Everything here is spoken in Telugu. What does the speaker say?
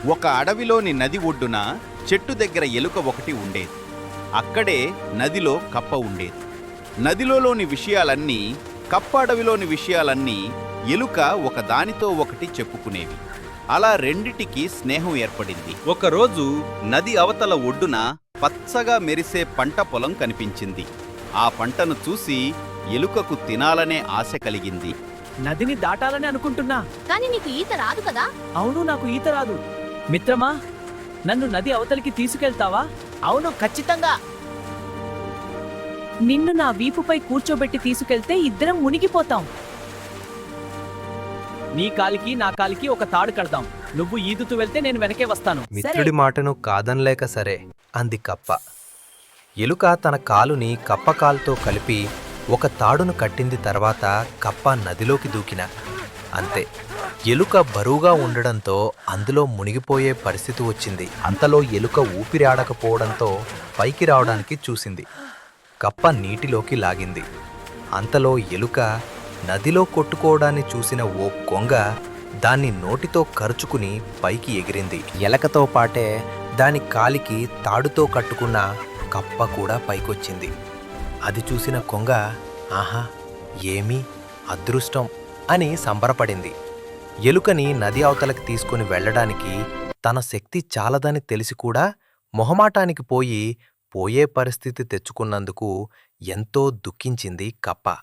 ఒక అడవిలోని నది ఒడ్డున చెట్టు దగ్గర ఎలుక ఒకటి ఉండేది. అక్కడే నదిలో కప్ప ఉండేది. నదిలోని విషయాలన్నీ, కప్ప అడవిలోని విషయాలన్నీ ఎలుక ఒకదానితో ఒకటి చెప్పుకునేవి. అలా రెండిటికి స్నేహం ఏర్పడింది. ఒకరోజు నది అవతల ఒడ్డున పచ్చగా మెరిసే పంట పొలం కనిపించింది. ఆ పంటను చూసి ఎలుకకు తినాలనే ఆశ కలిగింది. నదిని దాటాలని అనుకుంటున్నా. కానీ నీకు ఈత రాదు కదా? అవును, నాకు ఈత రాదు. మిత్రమా, నన్ను నది అవతలికి తీసుకెళ్తావా? అవును, ఖచ్చితంగా. నిన్ను నా వీపుపై కూర్చోబెట్టి తీసుకెళ్తే ఇద్దరం మునిగిపోతాం. నీ కాలికి నా కాలికి ఒక తాడు కడదాం. నువ్వు ఈదుతూ వెళ్తే నేను వెనకే వస్తాను. మిత్రుడి మాటను కాదనలేక సరే అంది కప్ప. ఎలుక తన కాలుని కప్ప కాలుతో కలిపి ఒక తాడును కట్టింది. తర్వాత కప్ప నదిలోకి దూకిన అంతే. ఎలుక బరువుగా ఉండడంతో అందులో మునిగిపోయే పరిస్థితి వచ్చింది. అంతలో ఎలుక ఊపిరి ఆడకపోవడంతో పైకి రావడానికి చూసింది. కప్ప నీటిలోకి లాగింది. అంతలో ఎలుక నదిలో కొట్టుకోవడాన్ని చూసిన ఓ కొంగ దాన్ని నోటితో కరుచుకుని పైకి ఎగిరింది. ఎలకతో పాటే దాని కాలికి తాడుతో కట్టుకున్న కప్ప కూడా పైకొచ్చింది. అది చూసిన కొంగ, ఆహా, ఏమీ అదృష్టం అని సంబరపడింది. ఎలుకని నది అవతలకి తీసుకుని వెళ్లడానికి తన శక్తి చాలదని తెలిసి కూడా మొహమాటానికి పోయే పరిస్థితి తెచ్చుకున్నందుకు ఎంతో దుఃఖించింది కప్ప.